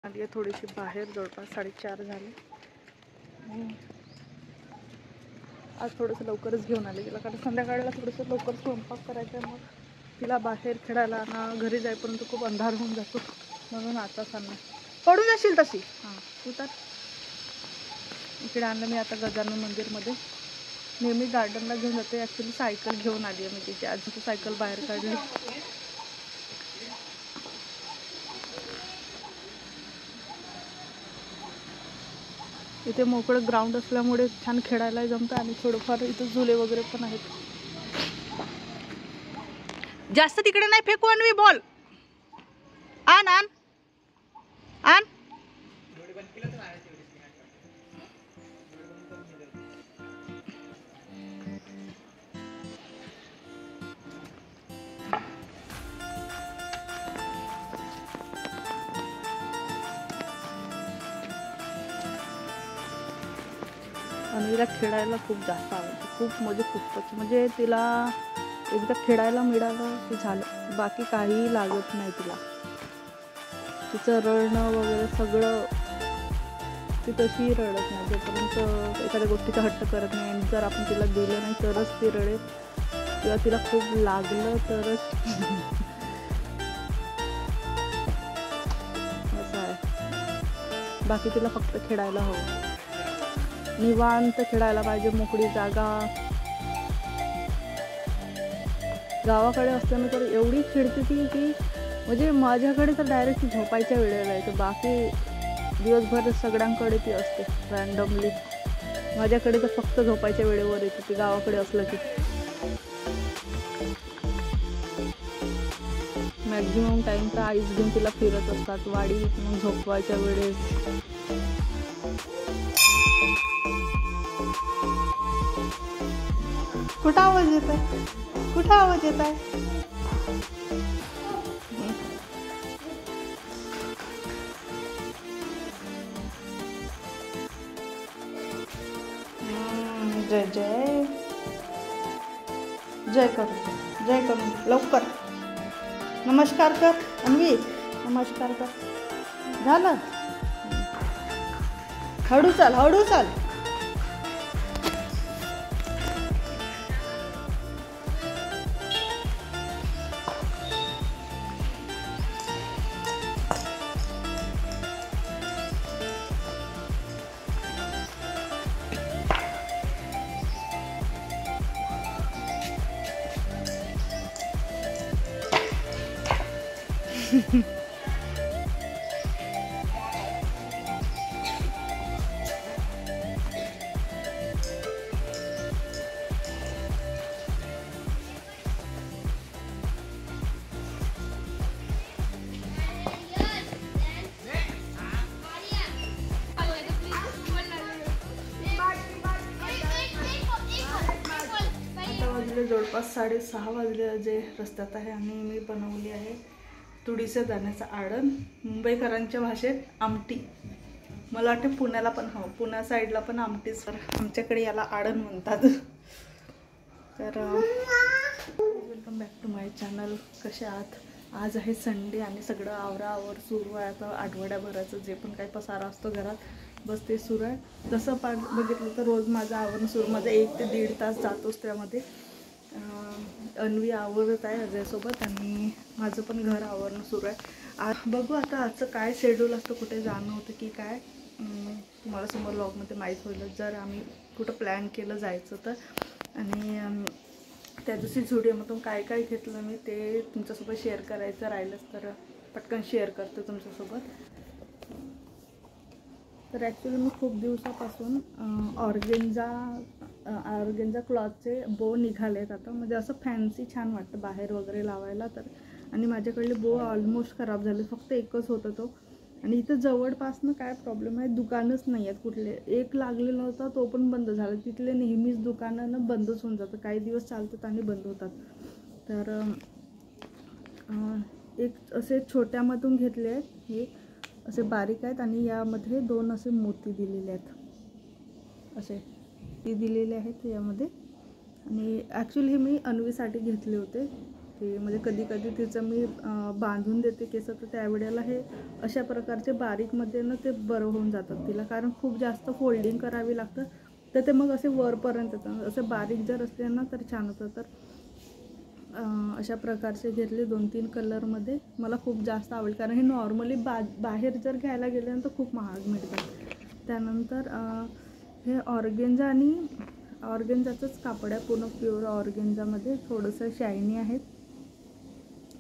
आली आहे थोडीशी बाहेर, जवळपास 4:30 झाले. आज थोडंसं लवकरच घेऊन आले तिला, कारण संध्याकाळला थोडंसं लवकर स्वयंपाक करायचं आहे. मग तिला बाहेर खेळायला ना, घरी जाईपर्यंत खूप अंधार होऊन जातो, म्हणून आता सांगणार. पडून जाशील तशी. हां उतर. इकडे आणलं मी आता गजानन मंदिरमध्ये. नेहमी गार्डनला घेऊन जाते. ॲक्च्युली सायकल घेऊन आली आहे मी तिची. आज ती सायकल बाहेर काढली. इथे मोकळं ग्राउंड असल्यामुळे छान खेळायला जमतं आणि थोडंफार इथं झुले वगैरे पण आहेत. जास्त तिकडे नाही फेकू अन्वी, बॉल आण आण आण. अन्वीला खेळायला खूप जास्त आवडतं, खूप म्हणजे खूपच. म्हणजे तिला एकदा खेळायला मिळालं की झालं, बाकी काहीही लागत नाही तिला. तिचं रडणं वगैरे सगळं, ती तशी रडत नाही जोपर्यंत एखाद्या गोष्टीचा हट्ट करत नाही. आणि जर आपण तिला दिलं नाही तरच ती रडेल, किंवा तिला खूप लागलं तरच. असं आहे. बाकी तिला फक्त खेळायला हवं, निवांत खेळायला पाहिजे, मोकळी जागा. गावाकडे असताना तर एवढी खेळते ती की म्हणजे माझ्याकडे तर डायरेक्ट झोपायच्या वेळेला येते. बाकी दिवसभर सगळ्यांकडे ती असते रँडमली. माझ्याकडे तर फक्त झोपायच्या वेळेवर येते ती, गावाकडे असलं की. मॅक्झिमम टाईम तर आईस घेऊन तिला फिरत असतात वाडीत, मग झोपवायच्या वेळेस. कुठं आवाज येत आहे? कुठं आवाज येत आहे? जय जय जय कर, जय कर लवकर. नमस्कार कर अन्वी, नमस्कार कर. झालं? हळू चाल, हळू चाल. जवळपास 6:30 वाजले जे रस्त्यात आहे. आणि मी बनवली आहे तुडीचं दाण्याचं आडण, मुंबईकरांच्या भाषेत आमटी. मला वाटते पुण्याला पण हवं, पुण्या साईडला पण आमटीच, आमच्याकडे याला आडण म्हणतात. तर welcome back to my channel. कसे आहात? आज आहे संडे आणि सगळं आवराआवर सुरू आहे. आता आठवड्याभराचं जे पण काही पसारा असतो घरात, बस ते सुरू आहे. जसं बघितलं तर रोज माझं आवरण सुरू, माझं 1 ते 1.5 तास जातोच त्यामध्ये. अन्वी आवरत आहे अजयसोबत आणि माझं पण घर आवरणं सुरू आहे. बघू आता आजचं काय शेड्यूल असतं, कुठे जाणं होतं की काय, तुम्हाला समोर व्लॉगमध्ये माहीत होईल जर आम्ही कुठं प्लॅन केलं जायचं तर. आणि त्या दिवशी झुडिओमधून काय काय घेतलं मी ते तुमच्यासोबत शेअर करायचं राहिलंच तर पटकन शेअर करते तुमच्यासोबत. तर ॲक्च्युली मी खूप दिवसापासून ऑर्गेन्झा क्लॉथचे बो निघालेत आता. म्हणजे असं फॅन्सी छान वाटतं बाहेर वगैरे लावायला तर. आणि माझ्याकडले बो ऑलमोस्ट खराब झाले, फक्त एकच होता तो. आणि इथं जवळपासनं काय प्रॉब्लेम आहे, दुकानच नाही आहेत कुठले. एक लागलेला होता तो पण बंद झाला. तिथले नेहमीच दुकानं बंदच होऊन जातं, काही दिवस चालतात आणि बंद होतात. तर एक असे छोट्यामधून घेतले आहेत, हे असे बारीक आहेत आणि यामध्ये 2 असे मोती दिलेले आहेत, असे ती दिलेले आहेत यामध्ये. आणि ॲक्च्युली हे मी अन्वीसाठी घेतले होते. की म्हणजे कधी कधी तिचं मी बांधून देते केस, तर त्यावेळेला हे अशा प्रकारचे बारीकमध्ये ना ते बरं होऊन जातात तिला, कारण खूप जास्त फोल्डिंग करावी लागतं तर ते मग असे वरपर्यंत येतात. असे बारीक जर असले ना तर छान होतं. तर अशा प्रकारचे घेतले 2-3 कलरमध्ये. मला खूप जास्त आवडले कारण हे नॉर्मली बाहेर जर घ्यायला गेल्यानंतर खूप महाग मिळतात. त्यानंतर हे ऑर्गेन्झा आणि ऑर्गेन्झाचंच कापड आहे, पूर्ण प्युअर ऑर्गेन्झामध्ये, थोडंसं शायनी आहेत.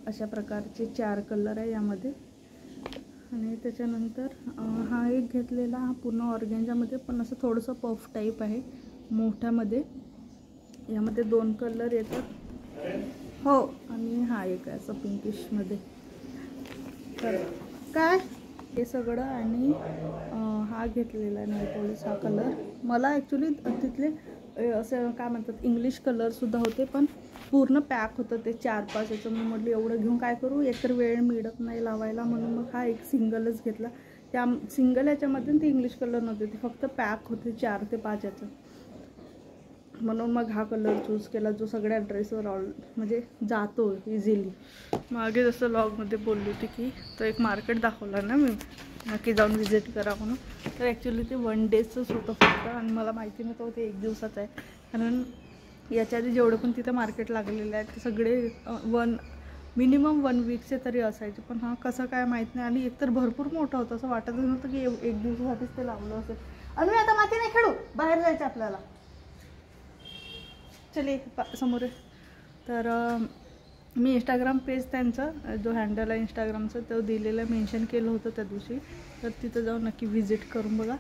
अशा प्रकारचे 4 कलर आहे यामध्ये. आणि त्याच्यानंतर हा एक घेतलेला, हा पूर्ण ऑर्गेन्झामध्ये पण असं थोडंसं पफ टाईप आहे मोठ्यामध्ये. यामध्ये 2 कलर येतात हो. आणि हा एक आहे असं पिंकिशमध्ये. तर काय हे सगळं. आणि हा घेतलेला आहे नेल पॉलिश, हा कलर. मला ॲक्च्युली तिथले असं काय म्हणतात इंग्लिश कलरसुद्धा होते, पण पूर्ण पॅक होतं ते 4-5 याचं. मी म्हटलं एवढं घेऊन काय करू, एकतर वेळ मिळत नाही लावायला, म्हणून मग हा एक सिंगलच घेतला. त्या सिंगल याच्यामध्ये ते इंग्लिश कलर नव्हते, ते फक्त पॅक होते 4 ते 5 याचं, म्हणून मग हा कलर चूज केला जो सगळ्या ड्रेसवर म्हणजे जातो इझिली. मागे जसं लॉगमध्ये बोलली होती की तो एक मार्केट दाखवला ना मी, नक्की जाऊन व्हिजिट करा म्हणून. तर ॲक्च्युली ते 1 डेचंच होतं फक्त, आणि मला माहिती नव्हतं ते 1 दिवसाचं आहे. कारण याच्या आधी जेवढं पण तिथं मार्केट लागलेलं आहे ते सगळे मिनिमम 1 वीकचे तरी असायचे. पण हा कसं काय माहीत नाही. आणि एकतर भरपूर मोठं होतं, असं वाटतच नव्हतं की 1 दिवसासाठीच ते लावलं असेल. अरे आता माती नाही खेळू, बाहेर जायचं आपल्याला, चले समोर. तर मी इंस्टाग्राम पेज त्यांचा जो हँडल आहे इंस्टाग्रामचं तो दिलेलं मेन्शन केलं होतं त्या दिवशी, तर तिथं जाऊन नक्की व्हिजिट करून बघा.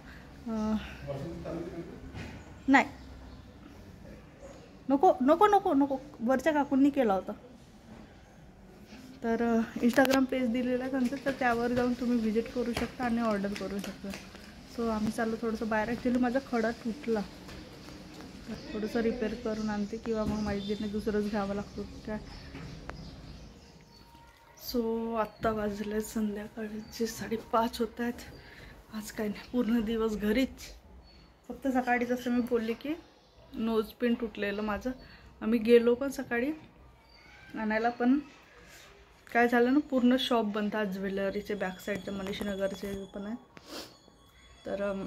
नाही नको नको नको नको, वरच्या काकूंनी केला होता. तर इंस्टाग्राम पेज दिलेलं आहे त्यांचं, तर त्यावर जाऊन तुम्ही व्हिजिट करू शकता आणि ऑर्डर करू शकता. सो आम्ही चाललो थोडंसं बाहेर. ॲक्च्युली माझा खडा तुटला, थोडंसं रिपेअर करून आणते किंवा मग माहितीने दुसरंच घ्यावं लागतो काय. सो आत्ता वाजले संध्याकाळचे 5:30 होत आहेत. आज काय नाही, पूर्ण दिवस घरीच. फक्त सकाळी जसं मी बोलली की नोज पिन तुटलेलं माझं, आम्ही गेलो पण सकाळी आणायला, पण काय झालं ना पूर्ण शॉप बंद आज ज्वेलरीचे बॅक साईडचे मनीषनगरचे पण आहे. तर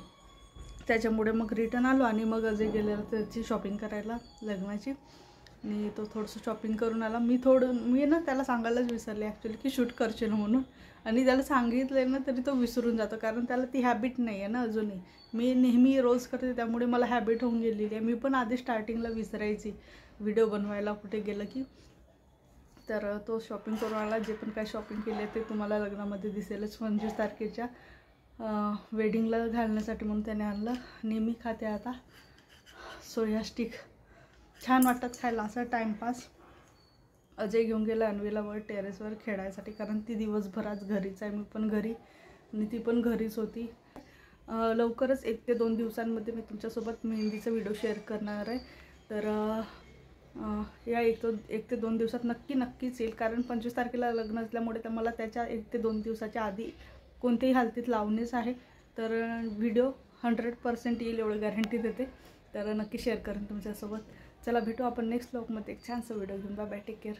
त्याच्यामुळे मग रिटर्न आलो आणि मग अजय गेलेलं त्याची शॉपिंग करायला लग्नाची, आणि तो थोडंसं शॉपिंग करून आला. मी ना त्याला सांगायलाच विसरले ॲक्च्युली की शूट करशील म्हणून, आणि त्याला सांगितलं ना तरी तो विसरून जातो, कारण त्याला ती हॅबिट नाही आहे ना अजूनही. मी नेहमी रोज करते त्यामुळे मला हॅबिट होऊन गेलेली आहे. मी पण आधी स्टार्टिंगला विसरायची व्हिडिओ बनवायला कुठे गेलं की. तर तो शॉपिंग करून आला. जे पण काय शॉपिंग केले ते तुम्हाला लग्नामध्ये दिसेलच. 25 तारखेच्या वेडिंगला घालण्यासाठी म्हणून त्याने आणलं. नेहमी खाते आता सोया स्टिक, छान वाटतात खायला असं टाईमपास. अजय घेऊन गेला अन्वीला वर टेरेसवर खेळायसाठी, कारण ती दिवसभर आज घरीच आहे, मी पण घरी आणि ती पण घरीच होती. लवकरच 1 ते 2 दिवसांमध्ये मी तुमच्यासोबत मेहंदीचा व्हिडिओ शेअर करणार आहे. तर या 1 ते 2 दिवसात नक्कीच येईल, कारण 25 तारखेला लग्न असल्यामुळे तर मला त्याच्या 1 ते 2 दिवसाच्या आधी कोणत्याही हालतीत लावणेच आहे. तर व्हिडिओ 100% येईल एवढं गॅरंटी देते. तर नक्की शेअर करेन तुमच्यासोबत. चला भेटू आपण नेक्स्ट व्लॉगमध्ये एक छानसा व्हिडिओ घेऊन. Bye bye, take care.